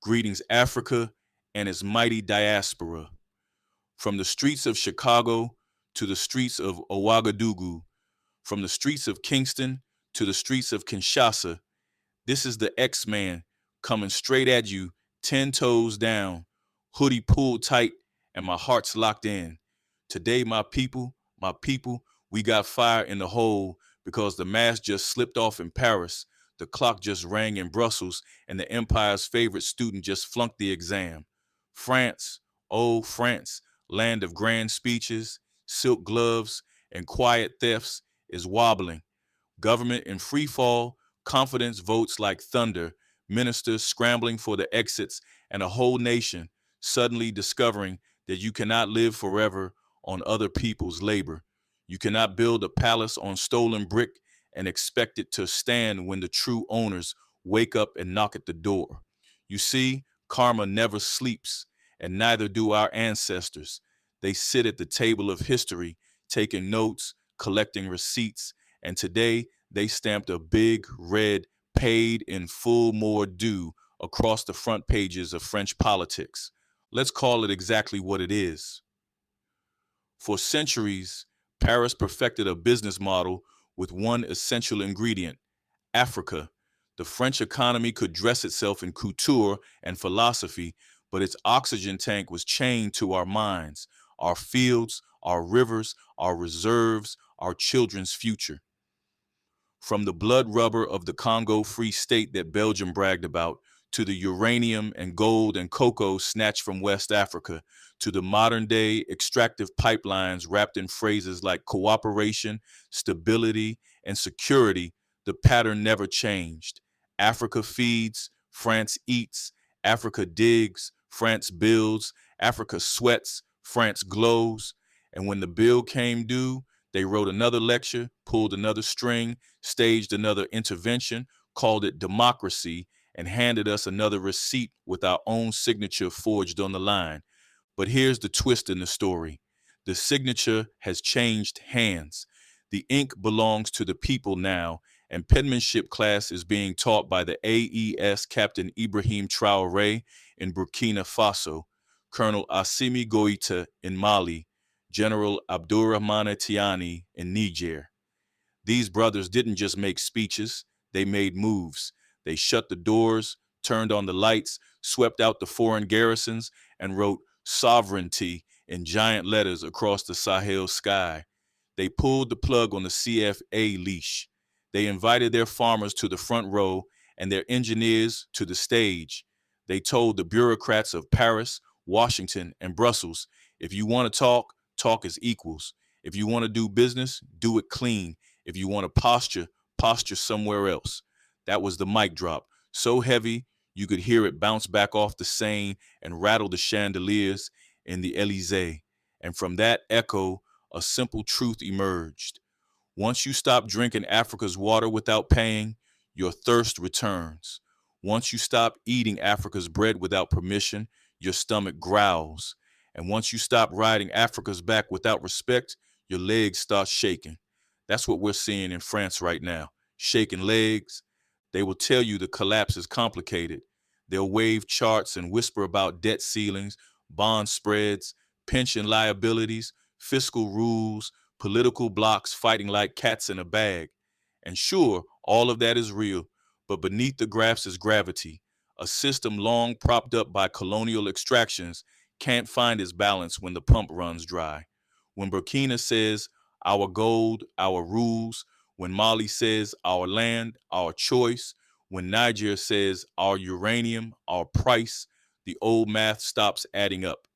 Greetings, Africa and its mighty diaspora. From the streets of Chicago to the streets of Ouagadougou, from the streets of Kingston to the streets of Kinshasa, this is the X-Man coming straight at you, 10 toes down, hoodie pulled tight, and my heart's locked in. Today, my people, we got fire in the hole because the mask just slipped off in Paris, the clock just rang in Brussels, and the empire's favorite student just flunked the exam. France, oh France, land of grand speeches, silk gloves, and quiet thefts, is wobbling. Government in free fall, confidence votes like thunder, ministers scrambling for the exits, and a whole nation suddenly discovering that you cannot live forever on other people's labor. You cannot build a palace on stolen brick and expect it to stand when the true owners wake up and knock at the door. You see, karma never sleeps, and neither do our ancestors. They sit at the table of history, taking notes, collecting receipts, and today they stamped a big red paid in full more due across the front pages of French politics. Let's call it exactly what it is. For centuries, Paris perfected a business model with one essential ingredient: Africa. The French economy could dress itself in couture and philosophy, but its oxygen tank was chained to our minds, our fields, our rivers, our reserves, our children's future. From the blood rubber of the Congo Free State that Belgium bragged about, to the uranium and gold and cocoa snatched from West Africa, to the modern day extractive pipelines wrapped in phrases like cooperation, stability, and security, the pattern never changed. Africa feeds, France eats; Africa digs, France builds; Africa sweats, France glows. And when the bill came due, they wrote another lecture, pulled another string, staged another intervention, called it democracy, and handed us another receipt with our own signature forged on the line. But here's the twist in the story: the signature has changed hands. The ink belongs to the people now, and penmanship class is being taught by the AES Captain Ibrahim Traoré in Burkina Faso, Colonel Assimi Goïta in Mali, General Abdurrahmane Tiani in Niger. These brothers didn't just make speeches, they made moves. They shut the doors, turned on the lights, swept out the foreign garrisons, and wrote sovereignty in giant letters across the Sahel sky. They pulled the plug on the CFA leash. They invited their farmers to the front row and their engineers to the stage. They told the bureaucrats of Paris, Washington, and Brussels, if you want to talk, talk as equals. If you want to do business, do it clean. If you want to posture, posture somewhere else. That was the mic drop, so heavy you could hear it bounce back off the Seine and rattle the chandeliers in the Élysée. And from that echo, a simple truth emerged. Once you stop drinking Africa's water without paying, your thirst returns. Once you stop eating Africa's bread without permission, your stomach growls. And once you stop riding Africa's back without respect, your legs start shaking. That's what we're seeing in France right now. Shaking legs. They will tell you the collapse is complicated. They'll wave charts and whisper about debt ceilings, bond spreads, pension liabilities, fiscal rules, political blocs fighting like cats in a bag. And sure, all of that is real, but beneath the graphs is gravity. A system long propped up by colonial extractions can't find its balance when the pump runs dry. When Burkina says, our gold, our rules; when Mali says, our land, our choice; when Niger says, our uranium, our price, the old math stops adding up.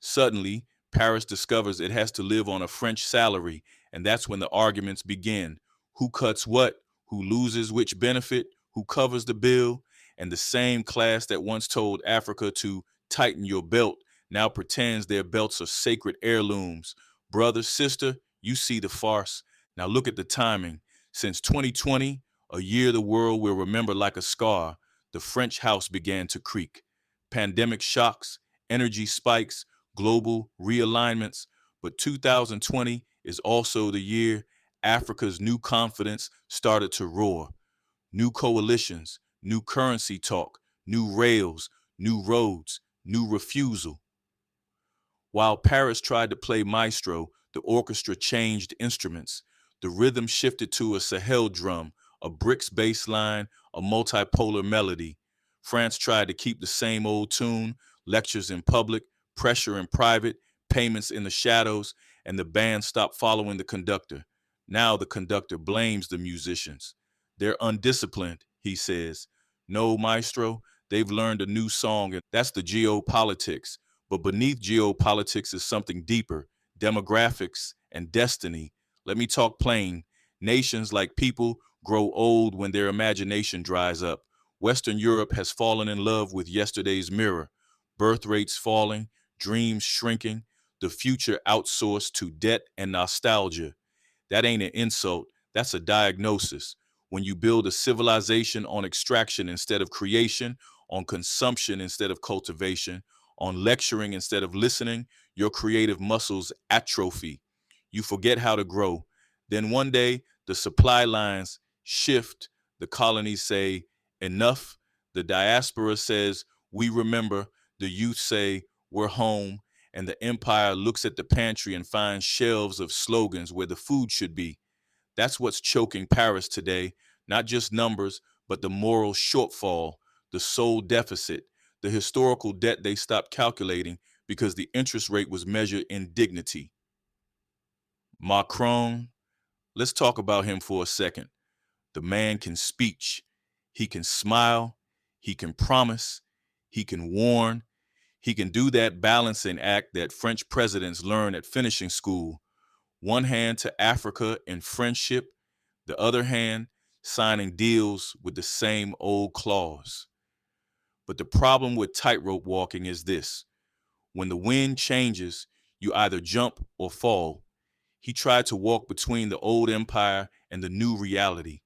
Suddenly, Paris discovers it has to live on a French salary, and that's when the arguments begin. Who cuts what? Who loses which benefit? Who covers the bill? And the same class that once told Africa to tighten your belt now pretends their belts are sacred heirlooms. Brother, sister, you see the farce. Now look at the timing. Since 2020, a year the world will remember like a scar, the French house began to creak. Pandemic shocks, energy spikes, global realignments. But 2020 is also the year Africa's new confidence started to roar. New coalitions, new currency talk, new rails, new roads, new refusal. While Paris tried to play maestro, the orchestra changed instruments. The rhythm shifted to a Sahel drum, a bricks bass line, a multipolar melody. France tried to keep the same old tune, lectures in public, pressure in private, payments in the shadows, and the band stopped following the conductor. Now the conductor blames the musicians. They're undisciplined, he says. No, maestro, they've learned a new song, and that's the geopolitics. But beneath geopolitics is something deeper, demographics and destiny. Let me talk plain. Nations like people grow old when their imagination dries up. Western Europe has fallen in love with yesterday's mirror. Birth rates falling, dreams shrinking, the future outsourced to debt and nostalgia. That ain't an insult, that's a diagnosis. When you build a civilization on extraction instead of creation, on consumption instead of cultivation, on lecturing instead of listening, your creative muscles atrophy. You forget how to grow. Then one day, the supply lines shift. The colonies say, enough. The diaspora says, we remember. The youth say, we're home. And the empire looks at the pantry and finds shelves of slogans where the food should be. That's what's choking Paris today. Not just numbers, but the moral shortfall, the soul deficit, the historical debt they stopped calculating because the interest rate was measured in dignity. Macron, let's talk about him for a second. The man can speech, he can smile, he can promise, he can warn, he can do that balancing act that French presidents learn at finishing school. One hand to Africa in friendship, the other hand signing deals with the same old clause. But the problem with tightrope walking is this. When the wind changes, you either jump or fall. He tried to walk between the old empire and the new reality.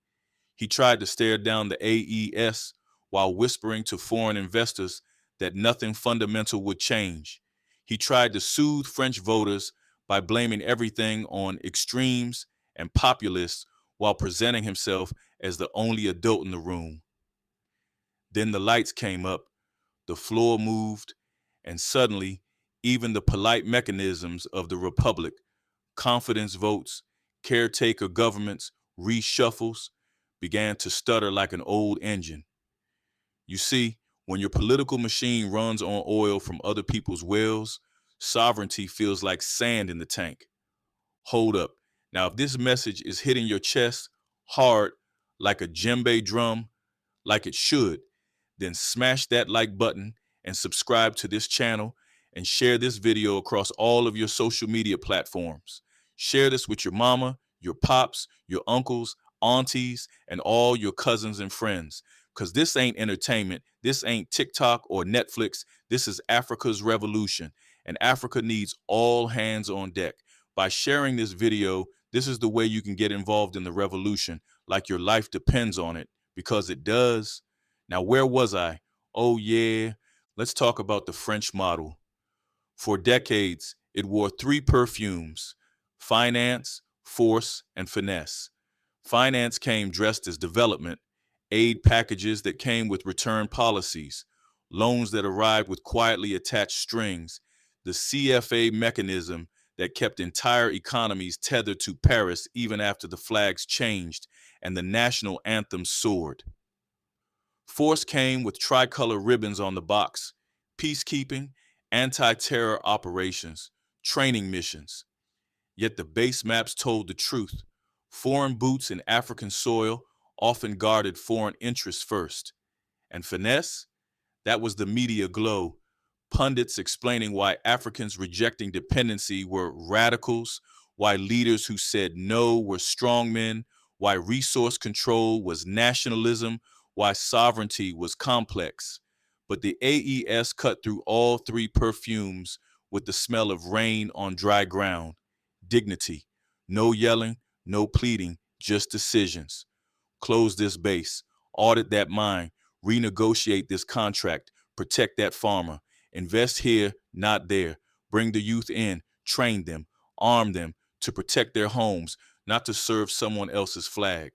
He tried to stare down the AES while whispering to foreign investors that nothing fundamental would change. He tried to soothe French voters by blaming everything on extremes and populists while presenting himself as the only adult in the room. Then the lights came up, the floor moved, and suddenly, even the polite mechanisms of the republic, confidence votes, caretaker governments, reshuffles, began to stutter like an old engine. You see, when your political machine runs on oil from other people's wells, sovereignty feels like sand in the tank. Hold up. Now, if this message is hitting your chest hard like a djembe drum, like it should, then smash that like button and subscribe to this channel and share this video across all of your social media platforms. Share this with your mama, your pops, your uncles, aunties, and all your cousins and friends. Because this ain't entertainment. This ain't TikTok or Netflix. This is Africa's revolution. And Africa needs all hands on deck. By sharing this video, this is the way you can get involved in the revolution like your life depends on it, because it does. Now, where was I? Oh, yeah. Let's talk about the French model. For decades, it wore three perfumes: finance, force, and finesse. Finance came dressed as development, aid packages that came with return policies, loans that arrived with quietly attached strings, the CFA mechanism that kept entire economies tethered to Paris even after the flags changed and the national anthem soared. Force came with tricolor ribbons on the box: peacekeeping, anti-terror operations, training missions. Yet the base maps told the truth. Foreign boots in African soil often guarded foreign interests first. And finesse? That was the media glow. Pundits explaining why Africans rejecting dependency were radicals, why leaders who said no were strongmen, why resource control was nationalism, why sovereignty was complex. But the AES cut through all three perfumes with the smell of rain on dry ground. Dignity. No yelling, no pleading, just decisions. Close this base, audit that mine, renegotiate this contract, protect that farmer, invest here, not there, bring the youth in, train them, arm them to protect their homes, not to serve someone else's flag.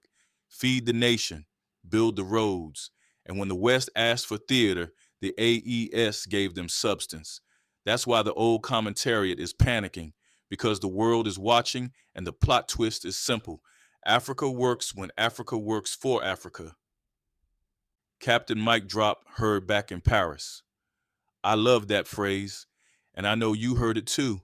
Feed the nation, build the roads, And when the West asked for theater, the AES gave them substance. That's why the old commentariat is panicking, because the world is watching and the plot twist is simple. Africa works when Africa works for Africa. Captain Mike Drop heard back in Paris. I love that phrase, and I know you heard it too.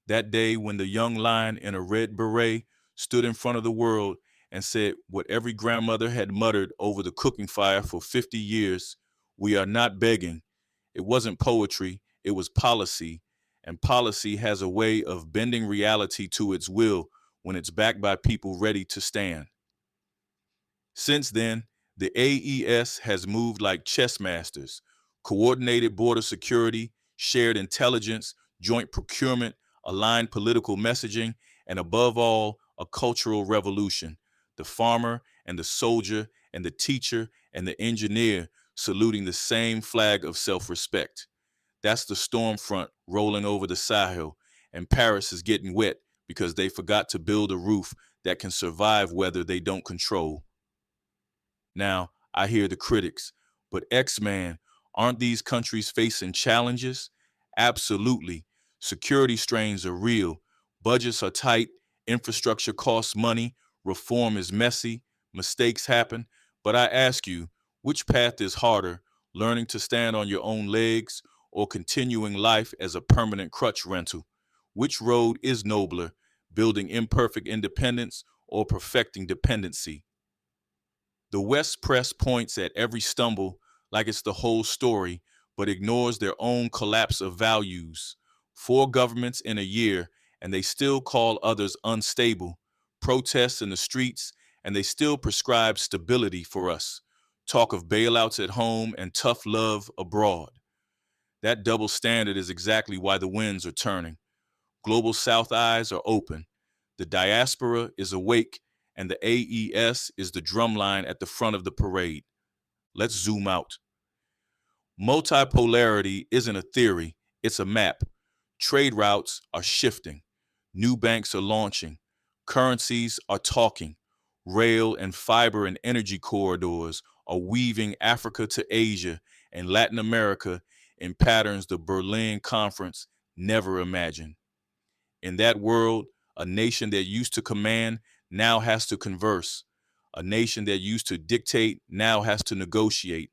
That day when the young lion in a red beret stood in front of the world and said what every grandmother had muttered over the cooking fire for 50 years, we are not begging. It wasn't poetry, it was policy, and policy has a way of bending reality to its will when it's backed by people ready to stand. Since then, the AES has moved like chess masters, coordinated border security, shared intelligence, joint procurement, aligned political messaging, and above all, a cultural revolution. The farmer and the soldier and the teacher and the engineer saluting the same flag of self-respect. That's the storm front rolling over the Sahel, and Paris is getting wet because they forgot to build a roof that can survive weather they don't control. Now, I hear the critics, but X-Man, aren't these countries facing challenges? Absolutely. Security strains are real. Budgets are tight. Infrastructure costs money. Reform is messy. Mistakes happen. But I ask you, which path is harder, learning to stand on your own legs or continuing life as a permanent crutch rental? Which road is nobler, building imperfect independence or perfecting dependency? The West press points at every stumble like it's the whole story, but ignores their own collapse of values. Four governments in a year, and they still call others unstable. Protests in the streets, and they still prescribe stability for us. Talk of bailouts at home and tough love abroad. That double standard is exactly why the winds are turning. Global South eyes are open. The diaspora is awake, and the AES is the drumline at the front of the parade. Let's zoom out. Multipolarity isn't a theory, it's a map. Trade routes are shifting. New banks are launching. Currencies are talking. Rail and fiber and energy corridors are weaving Africa to Asia and Latin America in patterns the Berlin Conference never imagined. In that world, a nation that used to command now has to converse. A nation that used to dictate now has to negotiate.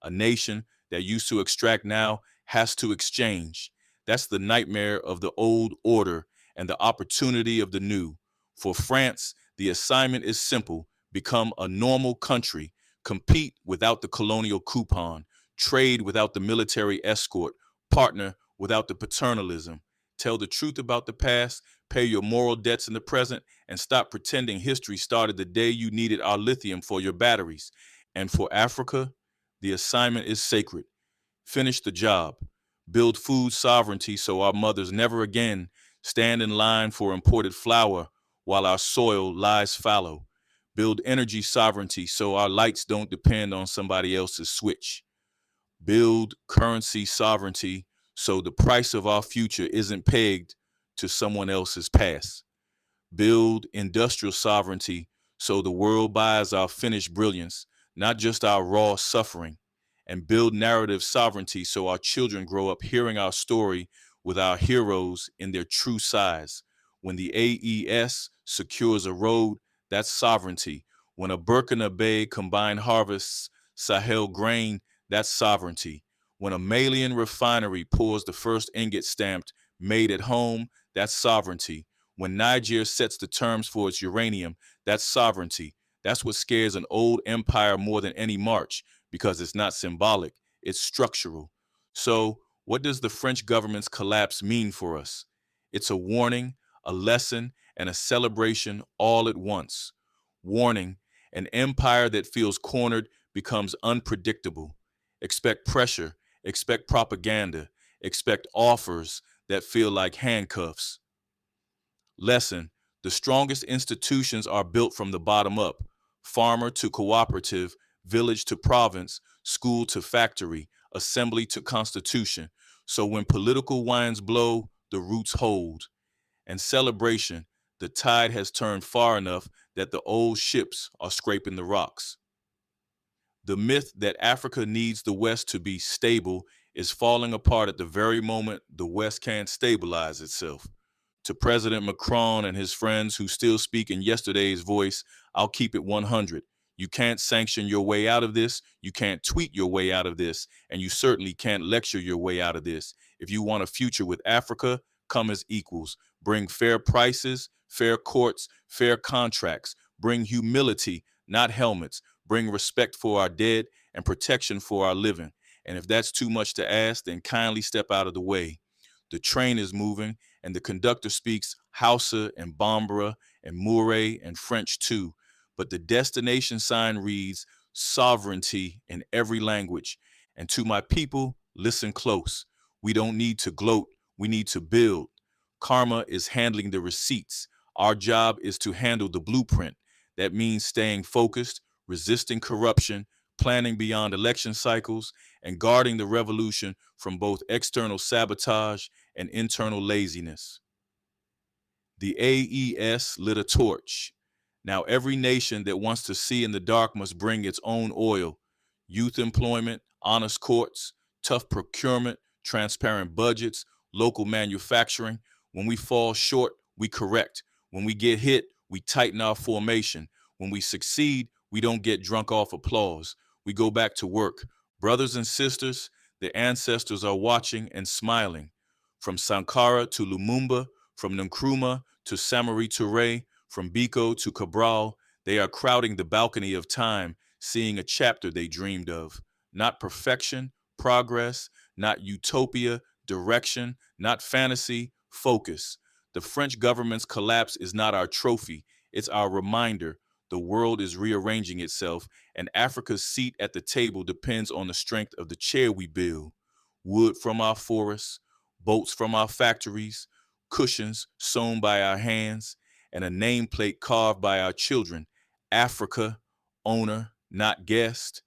A nation that used to extract now has to exchange. That's the nightmare of the old order and the opportunity of the new. For France, the assignment is simple: become a normal country, compete without the colonial coupon, trade without the military escort, partner without the paternalism. Tell the truth about the past, pay your moral debts in the present, and stop pretending history started the day you needed our lithium for your batteries. And for Africa, the assignment is sacred. Finish the job. Build food sovereignty so our mothers never again stand in line for imported flour while our soil lies fallow. Build energy sovereignty so our lights don't depend on somebody else's switch. Build currency sovereignty so the price of our future isn't pegged to someone else's past. Build industrial sovereignty so the world buys our finished brilliance, not just our raw suffering. And build narrative sovereignty so our children grow up hearing our story with our heroes in their true size. When the AES secures a road, that's sovereignty. When a Burkina Bay combined harvests Sahel grain, that's sovereignty. When a Malian refinery pours the first ingot stamped made at home, that's sovereignty. When Niger sets the terms for its uranium, that's sovereignty. That's what scares an old empire more than any march, because it's not symbolic, it's structural. So, what does the French government's collapse mean for us? It's a warning, a lesson, and a celebration all at once. Warning: an empire that feels cornered becomes unpredictable. Expect pressure, expect propaganda, expect offers that feel like handcuffs. Lesson: the strongest institutions are built from the bottom up. Farmer to cooperative, village to province, school to factory, assembly to constitution. So when political winds blow, the roots hold. And celebration: the tide has turned far enough that the old ships are scraping the rocks. The myth that Africa needs the West to be stable is falling apart at the very moment the West can't stabilize itself. To President Macron and his friends who still speak in yesterday's voice, I'll keep it 100. You can't sanction your way out of this, you can't tweet your way out of this, and you certainly can't lecture your way out of this. If you want a future with Africa, come as equals. Bring fair prices, fair courts, fair contracts. Bring humility, not helmets. Bring respect for our dead and protection for our living. And if that's too much to ask, then kindly step out of the way. The train is moving, and the conductor speaks Hausa and Bambara and Moure and French too. But the destination sign reads sovereignty in every language. And to my people, listen close. We don't need to gloat, we need to build. Karma is handling the receipts. Our job is to handle the blueprint. That means staying focused, resisting corruption, planning beyond election cycles, and guarding the revolution from both external sabotage and internal laziness. The AES lit a torch. Now every nation that wants to see in the dark must bring its own oil. Youth employment, honest courts, tough procurement, transparent budgets, local manufacturing. When we fall short, we correct. When we get hit, we tighten our formation. When we succeed, we don't get drunk off applause. We go back to work. Brothers and sisters, the ancestors are watching and smiling. From Sankara to Lumumba, from Nkrumah to Samari Touré, from Biko to Cabral, they are crowding the balcony of time, seeing a chapter they dreamed of. Not perfection, progress, not utopia, direction, not fantasy, focus. The French government's collapse is not our trophy, it's our reminder. The world is rearranging itself, and Africa's seat at the table depends on the strength of the chair we build. Wood from our forests, boats from our factories, cushions sewn by our hands, and a nameplate carved by our children. Africa, owner, not guest.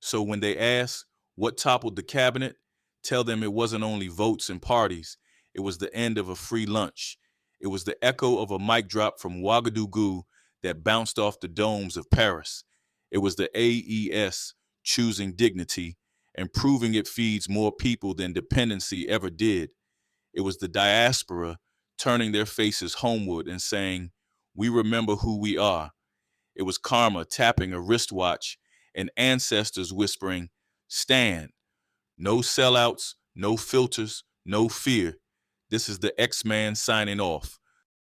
So when they ask what toppled the cabinet, tell them it wasn't only votes and parties, it was the end of a free lunch. It was the echo of a mic drop from Ouagadougou that bounced off the domes of Paris. It was the AES choosing dignity and proving it feeds more people than dependency ever did. It was the diaspora turning their faces homeward and saying, "We remember who we are." It was karma tapping a wristwatch and ancestors whispering, "Stand." No sellouts, no filters, no fear. This is the X-Man signing off.